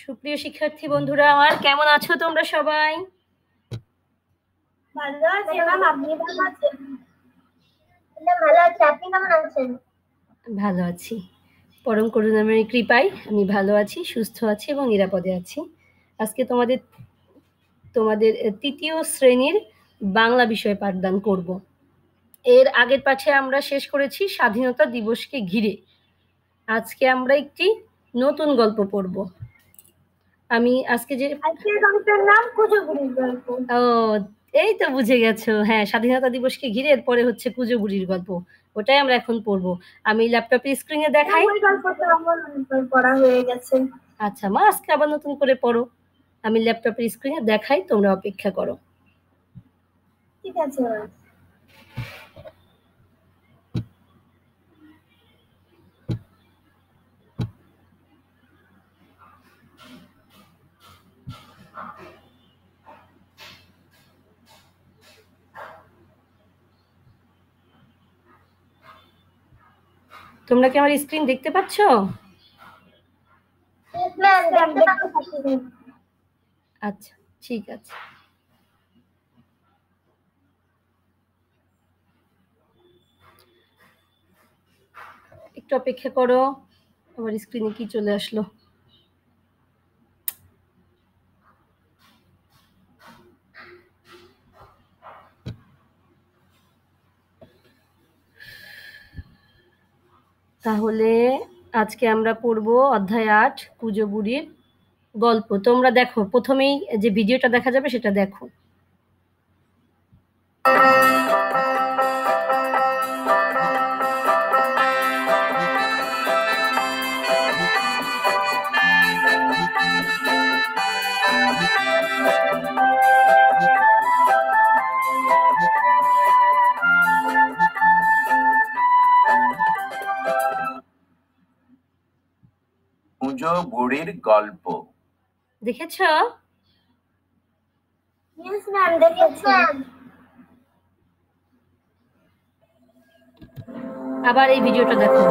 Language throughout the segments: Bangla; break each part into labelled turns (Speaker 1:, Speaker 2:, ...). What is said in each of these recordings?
Speaker 1: সুপ্রিয় শিক্ষার্থী বন্ধুরা আমার, কেমন আছো তোমরা সবাই?
Speaker 2: ভালো আছি ম্যাম, আপনি কেমন আছেন? ভালো আছি, আপনি কেমন আছেন?
Speaker 1: ভালো আছি, পরম করুণাময়ের কৃপায় আমি ভালো আছি, সুস্থ আছি এবং নিরাপদে আছি। আজকে তোমাদের তৃতীয় শ্রেণীর বাংলা বিষয় পাঠদান করব। এর আগের পাঠে আমরা শেষ করেছি স্বাধীনতা দিবসকে ঘিরে। আজকে আমরা একটি নতুন গল্প পড়ব। আমি আজকের
Speaker 2: গল্পের নাম কুজো বুড়ির গল্প।
Speaker 1: ও, এই তো বুঝে গেছো। হ্যাঁ, স্বাধীনতা দিবসকে ঘিরে এরপরে হচ্ছে কুজো বুড়ির গল্প, ওটাই আমরা এখন পড়বো। আমি ল্যাপটপের স্ক্রিনে দেখাই।
Speaker 2: ওই গল্পটা আমার অনেকবার পড়া হয়ে গেছে।
Speaker 1: আচ্ছা মা, আজকে আবার নতুন করে পড়ো। আমি ল্যাপটপের স্ক্রিনে দেখাই, তোমরা অপেক্ষা করো।
Speaker 2: ঠিক আছে।
Speaker 1: তোমরা কি আমার স্ক্রিন দেখতে পাচ্ছ? আচ্ছা, ঠিক আছে। একটু অপেক্ষা করো, আমার স্ক্রিনে কি চলে আসলো। তাহলে আজকে আমরা পড়বো অধ্যায় ৮ কুজো বুড়ির গল্প। তোমরা দেখো, প্রথমেই যে ভিডিওটা দেখা যাবে সেটা দেখো।
Speaker 3: কুজো বুড়ির গল্প
Speaker 1: দেখেছ? আবার এই ভিডিওটা দেখো।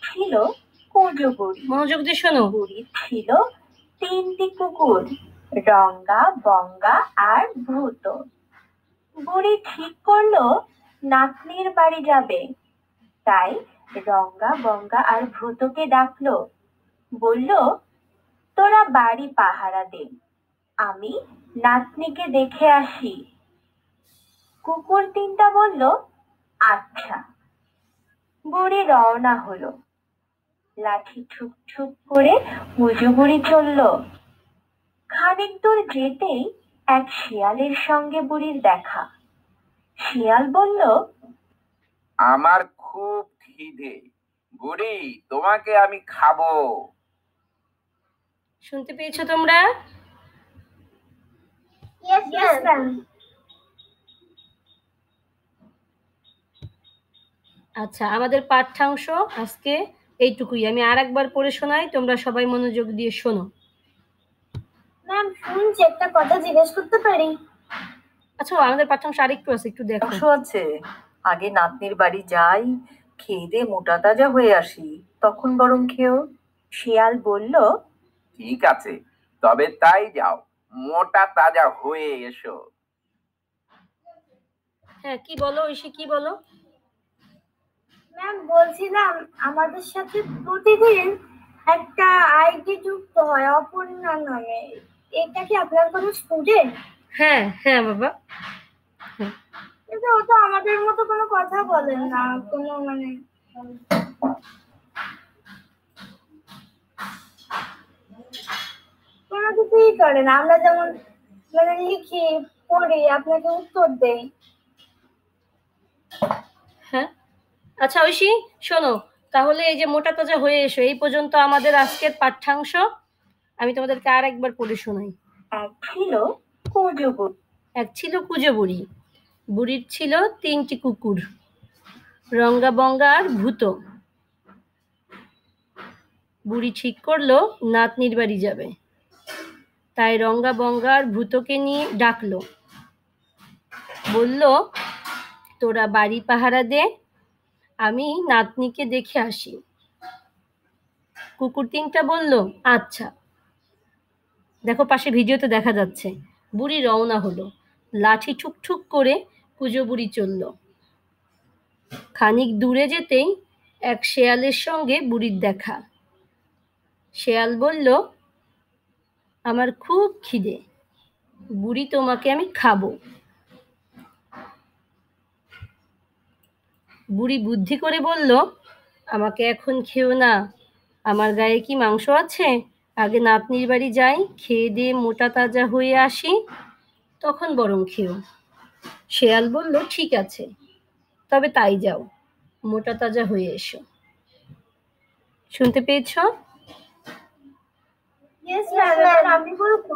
Speaker 2: ছিল কুজো বুড়ি।
Speaker 1: মনোযোগ দিয়ে শোনো।
Speaker 2: বুড়ির ছিল 3টি কুকুর, রঙ্গা, বঙ্গা আর ভূত। বুড়ি ঠিক করলো নাতনির বাড়ি যাবে, তাই রঙ্গা, বঙ্গা আর ভূতকে ডাকলো। বলল, তোরা বাড়ি পাহারা দে, আমি নাতনিকে দেখে আসি। কুকুর 3টা বলল, আচ্ছা। বুড়ি রওনা হলো। লাঠি ঠুক ঠুক করে কুজো বুড়ি চলল। খানিক দূর যেতেই এক শিয়ালের সঙ্গে বুড়ির দেখা। শিয়াল বলল,
Speaker 3: আমার খুব খিদে, বুড়ি তোমাকে আমি খাবো।
Speaker 1: শুনতে পেয়েছো তোমরা?
Speaker 2: Yes, ma'am.
Speaker 1: আচ্ছা, আমাদের পাঠ্যাংশ আজকে এইটুকুই। আমি আরেকবার পড়ে শোনাই, তোমরা সবাই মনোযোগ দিয়ে শোনো।
Speaker 2: ম্যাম শুনছি, একটা কথা জিজ্ঞেস করতে পারি?
Speaker 1: আচ্ছা, আমাদের পাঠ্যাংশ আরেকটু আছে, একটু দেখো।
Speaker 4: অংশ আছে, আগে নাতনির বাড়ি যাই, খেয়ে দিয়ে মোটা তাজা হয়ে আসি, তখন বরং খেও। শিয়াল বলল,
Speaker 3: ঠিক আছে, তবে তাই যাও, মোটা তাজা হয়ে এসো।
Speaker 1: হ্যাঁ, কি বলো ঐশী, কি বলো?
Speaker 2: ম্যাম বলছিলাম আমাদের সাথে প্রতিদিন একটা আইডি যুক্ত হয় অপর্ণা নামে, এটা কি আপনার কোনো স্টুডেন্ট?
Speaker 1: হ্যাঁ হ্যাঁ বাবা।
Speaker 2: কিন্তু ও তো আমাদের মতো কোনো কথা বলেন না, কোনো মানে কোনো কিছুই করে না। আমরা যেমন মানে লিখি পড়ি, আপনাকে উত্তর দেই।
Speaker 1: হ্যাঁ, আচ্ছা ঐশী শোনো, তাহলে এই যে মোটা তাজা হয়ে এসো, এই পর্যন্ত আমাদের আজকের পাঠ্যাংশ। আমি তোমাদেরকে আর একবার পড়ে শোনাই।
Speaker 4: এক ছিল কুঁজো বুড়ি।
Speaker 1: এক ছিল কুঁজো বুড়ি, বুড়ির ছিল 3টি কুকুর, রঙ্গা বঙ্গা আর ভূত। বুড়ি ঠিক করলো নাতনির বাড়ি যাবে, তাই রঙ্গা বঙ্গা আর ভূতকে নিয়ে ডাকলো, বলল তোরা বাড়ি পাহারা দে, আমি নাতনিকে দেখে আসি। কুকুর 3টা বলল আচ্ছা। দেখো পাশে ভিডিওতে দেখা যাচ্ছে। বুড়ি রওনা হলো, লাঠি ঠুকঠুক করে কুঁজো বুড়ি চলল। খানিক দূরে যেতেই এক শেয়ালের সঙ্গে বুড়ির দেখা। শেয়াল বলল আমার খুব খিদে, বুড়ি তোমাকে আমি খাবো। বুড়ি বুদ্ধি করে বলল আমাকে এখন খেও না, আমার গায়ে কি মাংস আছে? আগে নাতনির বাড়ি যাই, খেয়ে দিয়ে মোটা তাজা হয়ে আসি, তখন বরং খেও। শেয়াল বলল ঠিক আছে, তবে তাই যাও, মোটা তাজা হয়ে এসো। শুনতে পেয়েছো?
Speaker 2: ইয়েস ম্যাম, আমি বলবো।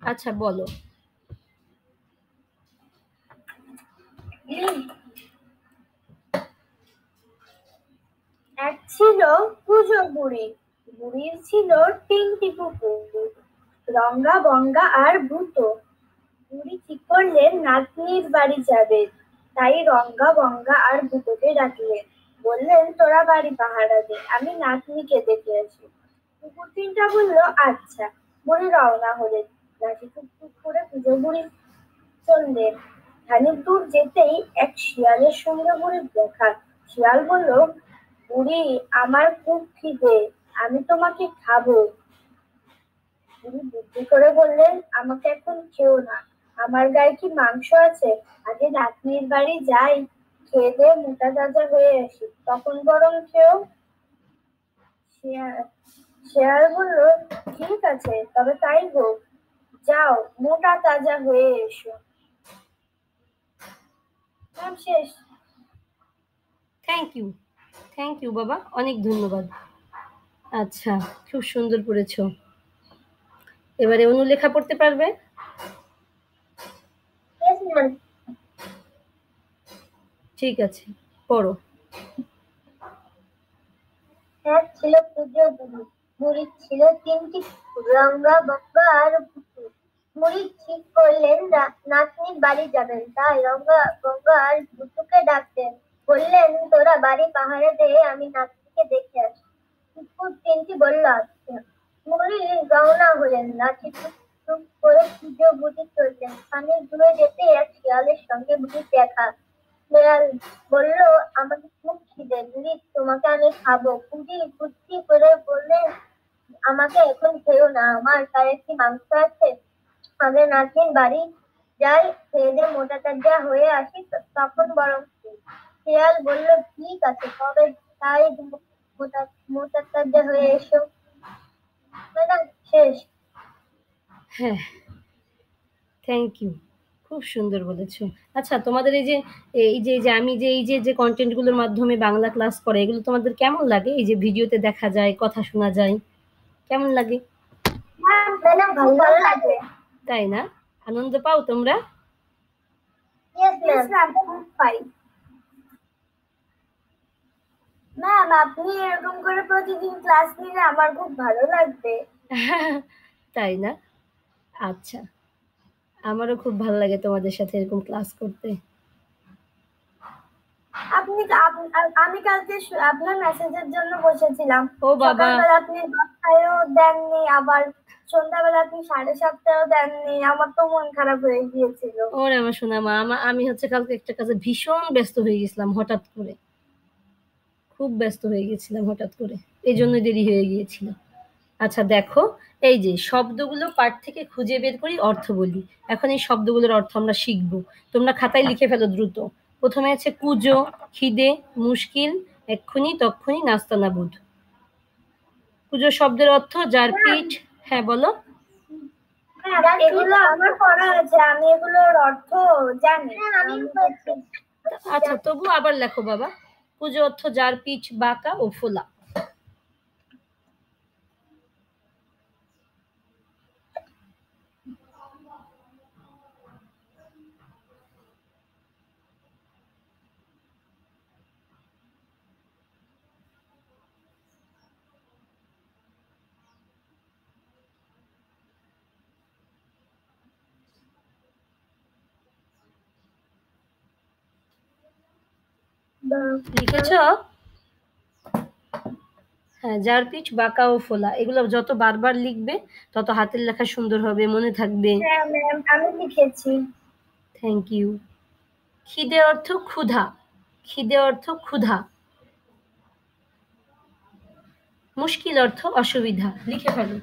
Speaker 1: আচ্ছা বলো।
Speaker 2: এক ছিল কুঁজো বুড়ি, বুড়ির ছিল 3টি কুকুর, রঙ্গা বঙ্গা আর ভূত। বুড়ি ঠিক করলেন নাতনির বাড়ি যাবে, তাই রঙ্গা বঙ্গা আর ভূতকে ডাকলেন, বললেন তোরা বাড়ি পাহারা দে, আমি নাতনিকে দেখে আসি। কুকুর 3টা বলল আচ্ছা। বুড়ি রওনা হলেন, লাঠি টুকটুক করে কুঁজো বুড়ি চললেন। খানিক দূর যেতেই এক শিয়ালের সঙ্গে বুড়ির দেখা। শিয়াল বলল বুড়ি আমার খুব খিদে, আমি তোমাকে খাবো। বুড়ি বুদ্ধি করে বললেন আমাকে এখন খেও না, আমার গায়ে কি মাংস আছে? আগে নাতনির বাড়ি যাই, খেয়ে দিয়ে মোটা তাজা হয়ে আসি, তখন বরং খেও। শেয়াল বলল ঠিক আছে, তবে তাই হোক, যাও মোটা তাজা হয়ে এসো। শেষ।
Speaker 1: থ্যাংক ইউ বাবা, অনেক ধন্যবাদ। আচ্ছা, খুব সুন্দর পড়েছো। এবারে অনুলেখা পড়তে পারবে? ঠিক আছে, পড়ো।
Speaker 2: এক ছিল কুঁজো বুড়ি, বুড়ির ছিল 3টি কুকুর, রঙ্গা বঙ্গা আর ভূত। বুড়ি ঠিক করলেন নাতনির বাড়ি যাবেন, তাই রঙ্গা বঙ্গা আর ভূতকে ডাকতেন, বললেন তোরা বাড়ি পাহারা দে, আমি নাতনিকে দেখে আসি। কুকুর 3টি বলল আচ্ছা। বুড়ি রওনা হলেন, লাঠি টুক টুক করে কুঁজো বুড়ি চললেন। খানিক দূরে যেতে এক শিয়ালের সঙ্গে বুড়ির দেখা। শিয়াল বলল আমাকে খুব খিদে, বুড়ি তোমাকে আমি খাবো। বুড়ি বুদ্ধি করে বললেন আমাকে এখন খেও না, আমার গায়ে কি মাংস আছে? আগে নাতনির বাড়ি যাই, খেয়ে দিয়ে মোটা তাজা হয়ে আসি, তখন বরং খেও। শিয়াল বলল ঠিক আছে, তবে তাই মোটা তাজা হয়ে এসো। ম্যাডাম শেষ।
Speaker 1: হ্যাঁ, থ্যাংক ইউ, খুব সুন্দর বলেছো। আচ্ছা, তোমাদের এই যে আমি যে কন্টেন্টগুলোর মাধ্যমে বাংলা ক্লাস করে, এগুলো তোমাদের কেমন লাগে? এই যে ভিডিওতে দেখা যায়, কথা শোনা যায়, কেমন লাগে?
Speaker 2: হ্যাঁ ম্যাডাম, খুব ভালো লাগে।
Speaker 1: তাই না? আনন্দ পাও তোমরা?
Speaker 2: ইয়েস ম্যাম, খুব পাই। ম্যাম, আপনি এরকম করে প্রতিদিন ক্লাস নিলে আমার খুব ভালো লাগবে।
Speaker 1: তাই না? আচ্ছা, আমারও খুব ভালো লাগে তোমাদের সাথে এরকম ক্লাস করতে।
Speaker 2: আমি কালকে আপনার মেসেজের জন্য বসেছিলাম।
Speaker 1: ও বাবা,
Speaker 2: সকালবেলা আপনি 10টায়ও দেননি, আবার সন্ধ্যাবেলা আপনি 7:30টায়ও দেননি। আমার তো মন খারাপ হয়ে গিয়েছিল।
Speaker 1: ওরে আমার সোনা মা, আমি হচ্ছে কালকে একটা কাজে ভীষণ ব্যস্ত হয়ে গেছিলাম হঠাৎ করে, খুব ব্যস্ত হয়ে গেছিলাম হঠাৎ করে, এই জন্য দেরি হয়ে গিয়েছিল। আচ্ছা দেখো, এই যে শব্দগুলো পাঠ থেকে খুঁজে বের করি, অর্থ বলি। এখন এই শব্দগুলোর অর্থ আমরা শিখবো। তোমরা খাতায় লিখে ফেলো দ্রুত। প্রথমে আছে কুজো, খিদে, মুশকিল, এক্ষুনি, তক্ষুনি, নাস্তানাবুদ। কুজো শব্দের অর্থ যার পিঠ। হ্যাঁ বলো।
Speaker 2: এগুলো আমার পড়া আছে, আমি এগুলোর অর্থ জানি।
Speaker 1: আচ্ছা তবু আবার লেখো বাবা। কুজো অর্থ যার পিঠ বাঁকা ও ফোলা। লিখেছ? হ্যাঁ, যার পিঠ বাঁকা ও ফোলা। এগুলো যত বারবার লিখবে তত হাতের লেখা সুন্দর হবে, মনে থাকবে।
Speaker 2: হ্যাঁ ম্যাম, আমি লিখেছি।
Speaker 1: Thank you. খিদে অর্থ ক্ষুধা। খিদে অর্থ ক্ষুধা। মুশকিল অর্থ অসুবিধা। লিখে ফেলো।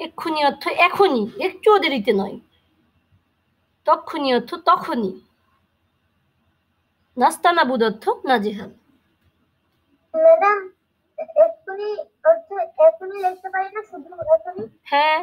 Speaker 1: এক্ষুনি অর্থ এখনই, একটুও দেরিতে নয়। তক্ষুনি অর্থ তখনই। নাস্তানাবুদ অর্থ নাজেহাল।
Speaker 2: ম্যাডাম, এক্ষুনি অর্থ এক্ষুনি লিখতে পারি না, শুধু এক্ষুনি?
Speaker 1: হ্যাঁ।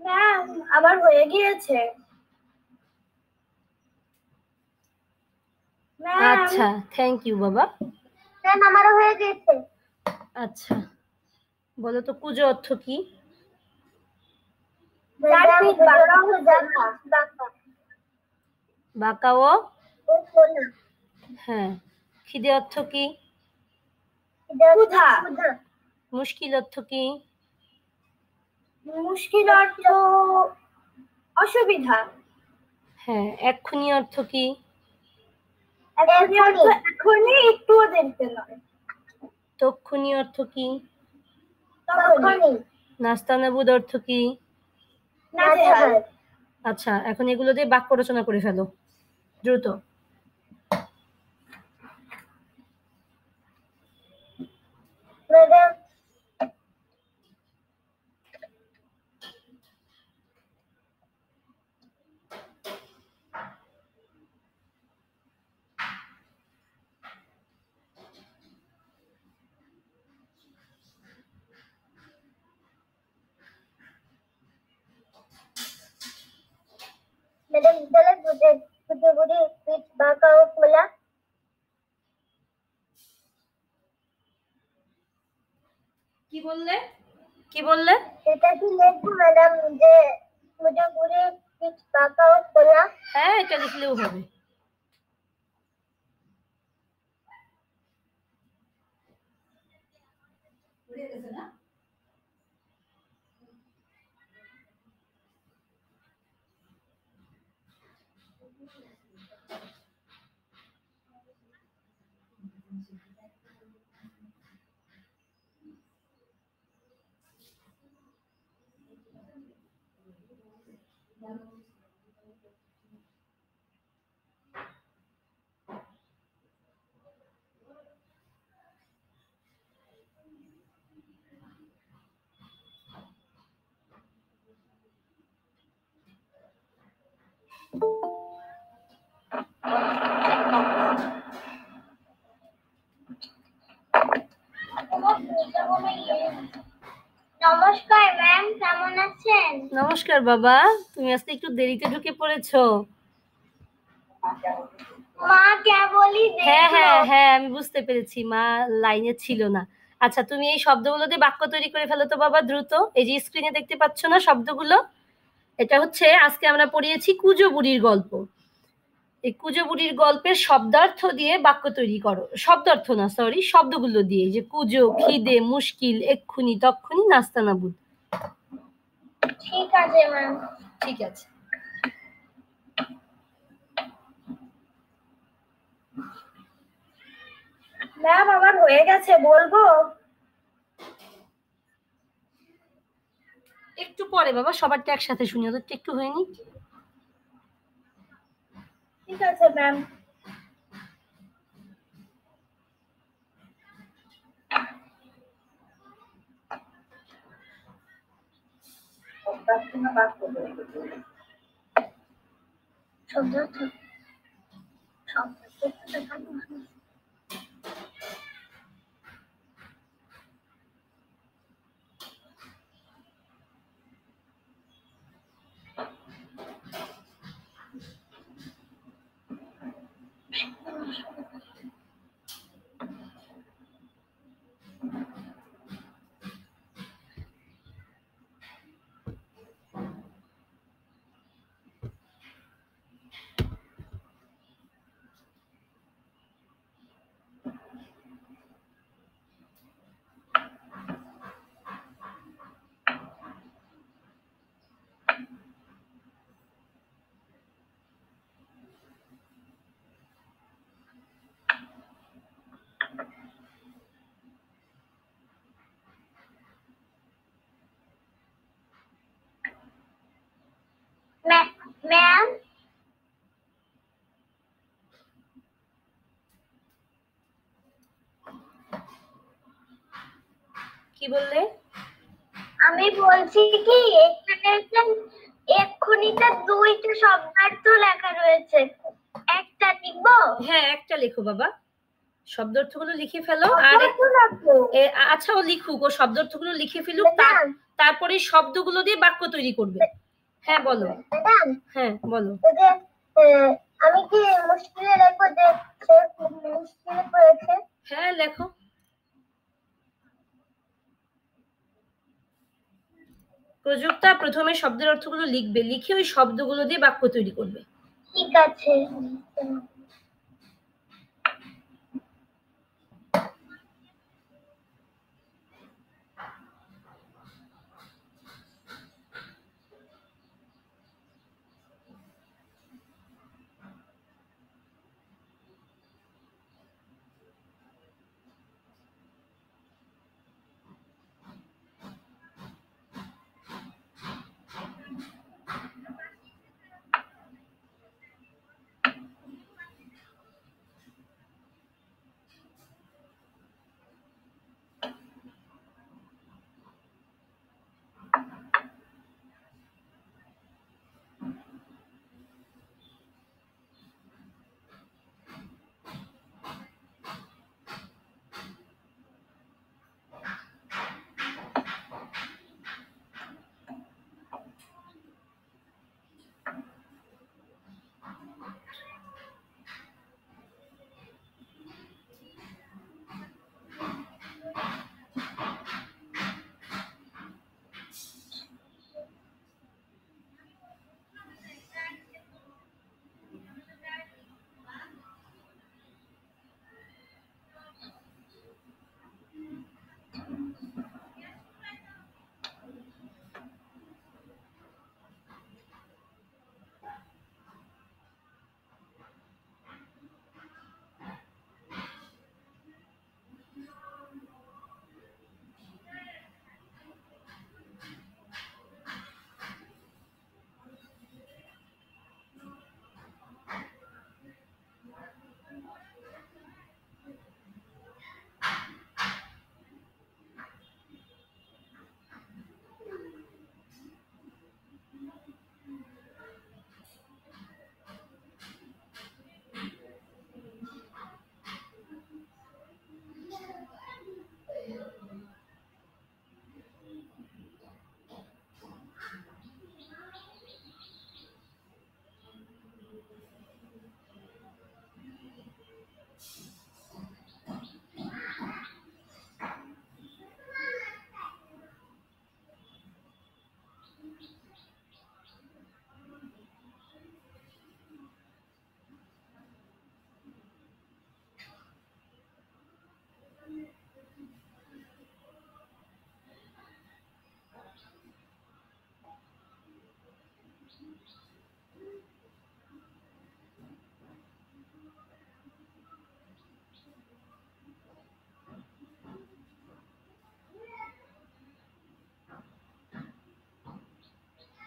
Speaker 2: ম্যাম, আমার হয়ে গিয়েছে।
Speaker 1: আচ্ছা, থ্যাংক ইউ বাবা।
Speaker 2: ম্যাম, আমারও হয়ে গিয়েছে।
Speaker 1: আচ্ছা, বলো তো কুজো অর্থ কি?
Speaker 2: যার পিঠ বাঁকা ও ফোলা।
Speaker 1: বাঁকা ও
Speaker 2: ফোলা।
Speaker 1: হ্যাঁ। খিদে অর্থ কি?
Speaker 2: ক্ষুধা।
Speaker 1: মুশকিল অর্থ কি?
Speaker 2: মুশকিল অর্থ অসুবিধা।
Speaker 1: হ্যাঁ। এক্ষুনি অর্থ কি?
Speaker 2: এক্ষুনি অর্থ এখনই, একটুও দেরিতে নয়।
Speaker 1: তক্ষুনি অর্থ কি?
Speaker 2: তখনই।
Speaker 1: নাস্তানাবুদ অর্থ কি?
Speaker 2: নাজেহাল।
Speaker 1: আচ্ছা, এখন এগুলো দিয়ে বাক্য রচনা করে ফেলো দ্রুত।
Speaker 2: ম্যাডাম, ছেলে দুটো বুড়ি পিঠ বাঁকা ও ফোলা।
Speaker 1: কি বললে কি বললে?
Speaker 2: এটা কি লিখবো ম্যাডাম যে দুটো বুড়ি পিঠ বাঁকা ও ফোলা?
Speaker 1: হ্যাঁ, এটা লিখলেও হবে।
Speaker 2: নমস্কার ম্যাম, কেমন আছেন?
Speaker 1: নমস্কার বাবা, তুমি আজকে একটু দেরিতে ঢুকে পড়েছো।
Speaker 2: মা কেবলই
Speaker 1: হ্যাঁ
Speaker 2: দেখলো।
Speaker 1: হ্যাঁ হ্যাঁ, আমি বুঝতে পেরেছি, মা লাইনে ছিল না। আচ্ছা, তুমি এই শব্দগুলো দিয়ে বাক্য তৈরি করে ফেলো তো বাবা, দ্রুত। এই যে স্ক্রিনে দেখতে পাচ্ছ না শব্দগুলো, এটা হচ্ছে আজকে আমরা পড়িয়েছি কুজো বুড়ির গল্প। এই কুজো বুড়ির গল্পের শব্দার্থ দিয়ে বাক্য তৈরি করো। শব্দার্থ না, সরি, শব্দগুলো দিয়ে। যে কুজো, খিদে, মুশকিল, এক্ষুনি, তক্ষুনি, নাস্তানাবুদ।
Speaker 2: ঠিক আছে ম্যাম।
Speaker 1: ঠিক আছে।
Speaker 2: ম্যাম আমার হয়ে গেছে, বলবো?
Speaker 1: একটু পরে বাবা, সবারটা একসাথে শুনি, ওদেরটা একটু হয়নি।
Speaker 2: ঠিক আছে ম্যাম। শব্দার্থ ম্যাম,
Speaker 1: কি বললে?
Speaker 2: আমি বলছি কি এখানে এক্ষুনিতে দুইটা শব্দার্থ লেখা রয়েছে, একটা লিখবো?
Speaker 1: হ্যাঁ, একটা লেখো বাবা, শব্দার্থগুলো লিখে ফেলো। আর আচ্ছা, ও লিখুক, ও শব্দার্থগুলো লিখে ফেলুক, তারপরে শব্দগুলো দিয়ে বাক্য তৈরি করবে। হ্যাঁ বলো।
Speaker 2: ম্যাডাম,
Speaker 1: হ্যাঁ বলো।
Speaker 2: আমি কি মুশকিলে লিখবো যে সে খুব মুশকিলে পড়েছে?
Speaker 1: হ্যাঁ লেখো। প্রযুক্তা প্রথমে শব্দের অর্থগুলো লিখবে, লিখে ওই শব্দগুলো দিয়ে বাক্য তৈরি করবে।
Speaker 2: ঠিক আছে।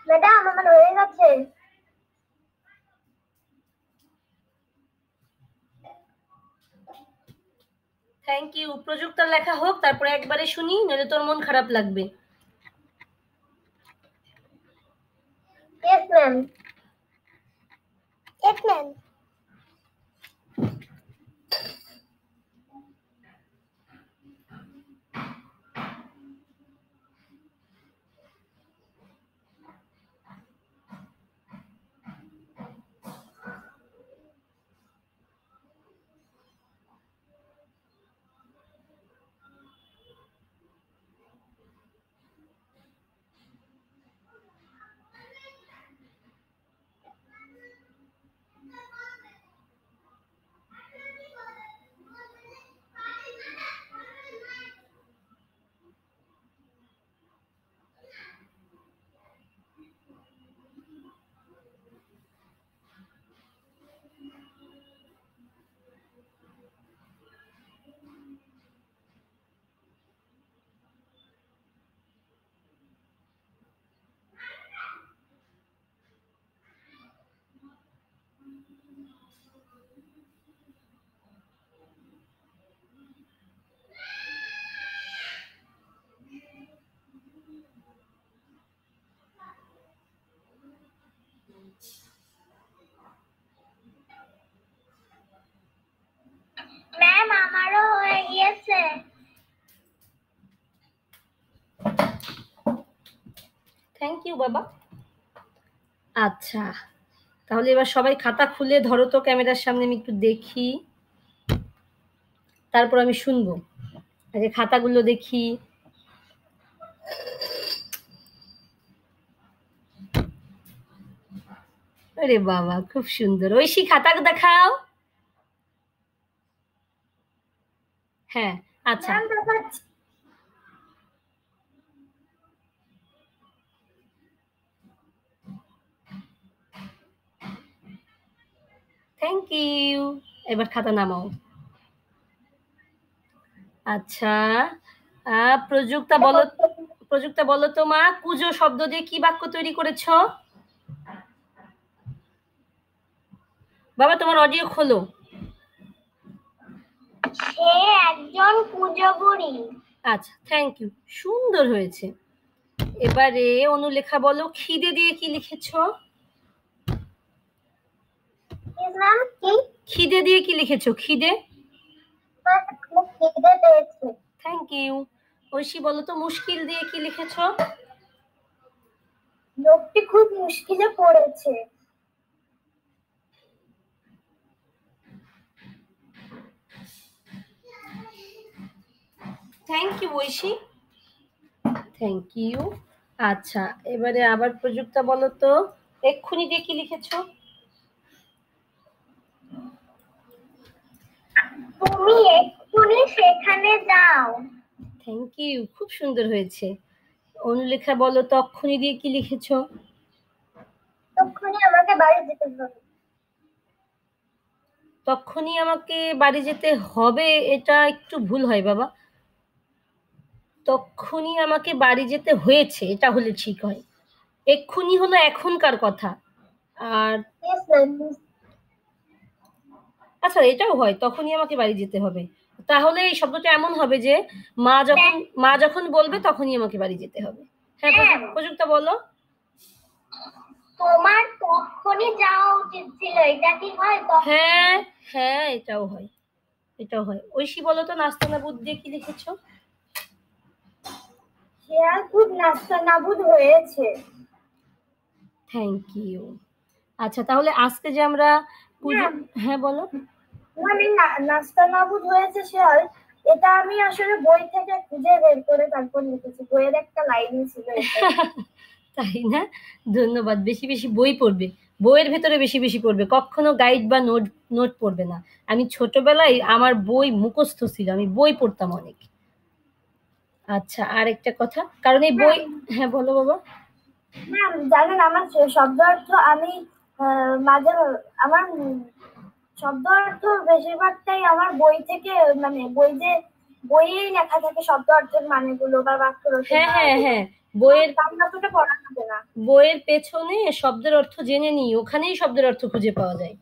Speaker 2: ম্যাডাম আমার হয়ে গেছে।
Speaker 1: Thank you. প্রযুক্ত লেখা হোক, তারপরে একবারে শুনি, নইলে তোর মন খারাপ লাগবে।
Speaker 2: Yes ma'am. Yes ma'am. Ma'am আমারও হয়ে গিয়েছে।
Speaker 1: থ্যাংক ইউ বাবা। আচ্ছা, তাহলে এবার সবাই খাতা খুলে ধরো তো ক্যামেরার সামনে, আমি একটু দেখি, তারপর আমি শুনবো। আগে খাতাগুলো দেখি। আরে বাবা, খুব সুন্দর। ঐশী খাতা দেখাও। হ্যাঁ, আচ্ছা।
Speaker 2: ম্যাম দেখাচ্ছি।
Speaker 1: Thank you. এবার খাতা নামাও। আচ্ছা, প্রযুক্তা বলো তো মা, কুজো শব্দ দিয়ে কি বাক্য তৈরি করেছো? বাবা তোমার অডিও খোলো।
Speaker 2: সে একজন কুজো বুড়ি।
Speaker 1: আচ্ছা, থ্যাংক ইউ, সুন্দর হয়েছে। এবারে অনুলেখা বলো, খিদে দিয়ে কি লিখেছো?
Speaker 2: Yes ma'am. কি?
Speaker 1: খিদে দিয়ে কি লিখেছো? খিদে।
Speaker 2: খুব খিদে পেয়েছে।
Speaker 1: Thank you. ঐশী বলো তো, মুশকিল দিয়ে কি লিখেছো?
Speaker 2: লোকটি খুব মুশকিলে পড়েছে।
Speaker 1: Thank you Aishi, thank you. আচ্ছা, এবারে আবার প্রযুক্তা বলো তো, এক্ষুনি দিয়ে কি লিখেছো?
Speaker 2: তুমি এক্ষুনি সেখানে যাও।
Speaker 1: থ্যাংক ইউ, খুব সুন্দর হয়েছে। অনুলেখা বলো, তক্ষুনি দিয়ে কি লিখেছো?
Speaker 2: তক্ষুনি আমাকে বাড়ি যেতে হবে।
Speaker 1: তক্ষুনি আমাকে বাড়ি যেতে হবে, এটা একটু ভুল হয় বাবা। তক্ষুনি আমাকে বাড়ি যেতে হয়েছে, এটা হলে ঠিক হয়। এক্ষুনি হলো এখনকার কথা। আর
Speaker 2: ইয়েস ম্যাম।
Speaker 1: আচ্ছা, এটাও হয়, তখনই আমাকে বাড়ি যেতে হবে। তাহলে এই শব্দটা এমন হবে যে মা যখন বলবে তখনই আমাকে বাড়ি যেতে হবে। হ্যাঁ, প্রযুক্তা বলো।
Speaker 2: তোমার তখনই যাওয়া উচিত ছিল, এটা কি হয়?
Speaker 1: হ্যাঁ হ্যাঁ, এটাও হয়, এটাও হয়। ঐশী বলো তো, নাস্তানাবুদ দিয়ে কি লিখেছো?
Speaker 2: শেয়াল খুব নাস্তানাবুদ হয়েছে।
Speaker 1: Thank you. আচ্ছা, তাহলে আজকে যে আমরা পুজো, হ্যাঁ বলো।
Speaker 2: মানে নাস্তানাবুদ হয়েছে শেয়াল, এটা আমি আসলে বই থেকে খুঁজে বের করে তারপর লিখেছি। বইয়ের একটা লাইনই ছিল এটা।
Speaker 1: তাই না? ধন্যবাদ। বেশি বেশি বই পড়বে, বইয়ের ভেতরে বেশি বেশি পড়বে, কখনো গাইড বা নোট পড়বে না। আমি ছোটবেলায় আমার বই মুখস্থ ছিল, আমি বই পড়তাম অনেক। আচ্ছা, আর একটা কথা, কারণ এই বই, হ্যাঁ বলো বাবা।
Speaker 2: ম্যাম জানেন আমার শব্দ অর্থ আমি মাঝে আমার শব্দ অর্থ বেশিরভাগটাই আমার বই থেকে, মানে বইয়েই লেখা থাকে শব্দ অর্থের মানেগুলো বা বাক্য রচনা।
Speaker 1: হ্যাঁ হ্যাঁ হ্যাঁ, বইয়ের
Speaker 2: বাংলা তোকে পড়া যাবে না।
Speaker 1: বইয়ের পেছনে শব্দের অর্থ জেনে নিই, ওখানেই শব্দের অর্থ খুঁজে পাওয়া যায়।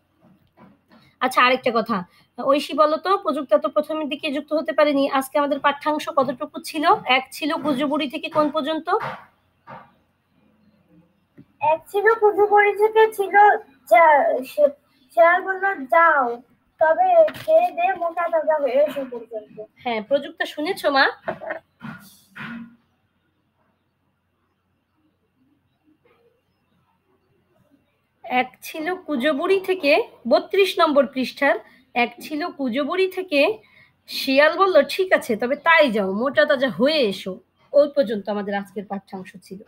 Speaker 1: আচ্ছা, আরেকটা কথা, ঐশী বলো তো, প্রযুক্তা তো প্রথমের দিকে যুক্ত হতে পারেনি, আজকে আমাদের পাঠ্যাংশ কতটুকু ছিল? এক ছিল কুজবুড়ি থেকে কোন পর্যন্ত?
Speaker 2: এক ছিল কুজুবড়ি থেকে ছিল শেয়াল বলল যাও, তবে খেয়ে দিয়ে মোটা তাজা হয়ে এসে পর্যন্ত।
Speaker 1: হ্যাঁ, প্রযুক্তা শুনেছো মা? এক ছিল কুজবুড়ি থেকে 32 নম্বর পৃষ্ঠার, এক ছিল কুজবুড়ি থেকে শিয়াল বলল ঠিক আছে তবে তাই যাও, মোটা তাজা হয়ে এসো। ওই পর্যন্ত আমাদের আজকের পাঠ্যাংশ ছিল।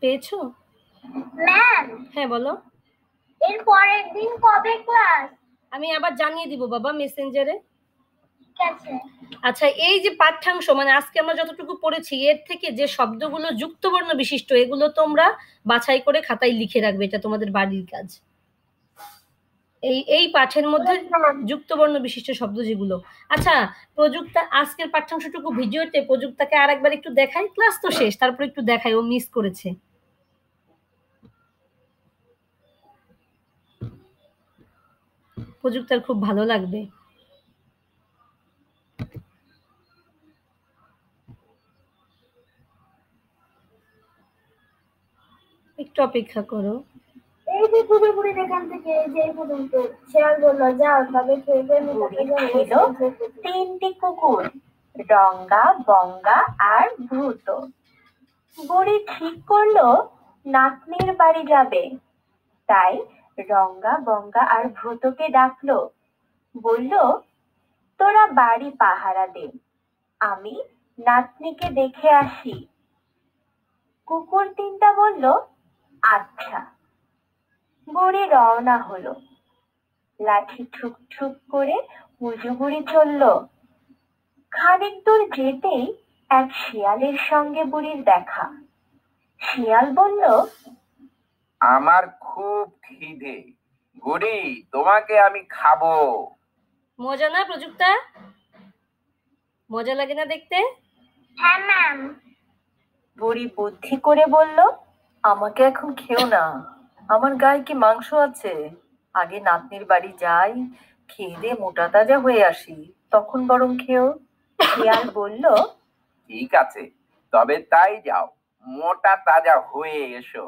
Speaker 1: পেয়েছো?
Speaker 2: ম্যাম,
Speaker 1: হ্যাঁ বলো।
Speaker 2: এর পরের দিন কবে ক্লাস?
Speaker 1: আমি আবার জানিয়ে দিব বাবা মেসেঞ্জারে।
Speaker 2: ঠিক আছে।
Speaker 1: আচ্ছা, এই যে পাঠ্যাংশ মানে আজকে আমরা যতটুকু পড়েছি, এর থেকে যে শব্দগুলো যুক্তবর্ণ বিশিষ্ট এগুলো তোমরা বাছাই করে খাতায় লিখে রাখবে, এটা তোমাদের বাড়ির কাজ। এই পাঠের মধ্যে যুক্তবর্ণ বিশিষ্ট শব্দ যেগুলো। আচ্ছা, প্রযুক্তা আজকের পাঠ্যাংশটুকু ভিডিওতে প্রযুক্তাকে আর একবার একটু দেখাই, ক্লাস তো শেষ, তারপর একটু দেখাই, ও মিস করেছে। প্রযুক্তার খুব ভালো লাগবে। একটু অপেক্ষা করো।
Speaker 2: এই যে কুজুবড়ির এখান থেকে এই যে এই পর্যন্ত শেয়াল বলল যাও, তবে খেয়ে দিয়ে মোটা তাজা হয়ে
Speaker 4: ছিল তিনটি কুকুর, রঙ্গা, বঙ্গা আর ভূত। বুড়ি ঠিক করলো নাতনির বাড়ি যাবে, তাই রঙ্গা, বঙ্গা আর ভূতকে ডাকলো। বলল, তোরা বাড়ি পাহারা দে, আমি নাতনিকে দেখে আসি। কুকুর তিনটা বলল আচ্ছা। বুড়ি রওনা হলো, লাঠি ঠুক ঠুক করে হুজুগুড়ি চলল। খানিক দূর যেতেই এক শিয়ালের সঙ্গে বুড়ির দেখা। শিয়াল বলল,
Speaker 3: আমার খুব খিদে, বুড়ি তোমাকে আমি খাবো।
Speaker 1: মজা না প্রযুক্তা? মজা লাগে না দেখতে?
Speaker 2: হ্যাঁ ম্যাম।
Speaker 4: বুড়ি বুদ্ধি করে বলল, আমাকে এখন খেও না, আমার গায়ে কি মাংস আছে? আগে নাতনির বাড়ি যাই, খেয়ে দিয়ে মোটা তাজা হয়ে আসি, তখন বরং খেও। শিয়াল বলল,
Speaker 3: ঠিক আছে, তবে তাই যাও, মোটা তাজা হয়ে এসো।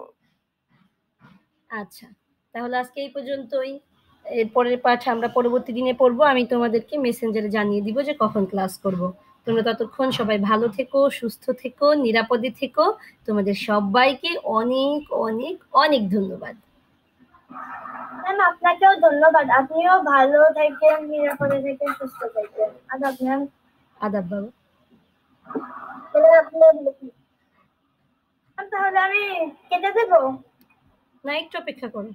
Speaker 1: আচ্ছা, তাহলে আজকে এই পর্যন্তই। এর পরের পাঠ আমরা পরবর্তী দিনে পড়বো। আমি তোমাদেরকে মেসেঞ্জারে জানিয়ে দিব যে কখন ক্লাস করব। তোমরা ততক্ষণ সবাই ভালো থেকো, সুস্থ থেকো, নিরাপদে থেকো। তোমাদের সবাইকে অনেক অনেক অনেক ধন্যবাদ।
Speaker 2: ম্যাম, আপনাকেও ধন্যবাদ। আপনিও ভালো থাকেন, নিরাপদে থাকেন, সুস্থ থাকেন। আদাব ম্যাম।
Speaker 1: আদাব বাবু।
Speaker 2: তাহলে আমি কেটে দেবো?
Speaker 1: না, একটু অপেক্ষা করো।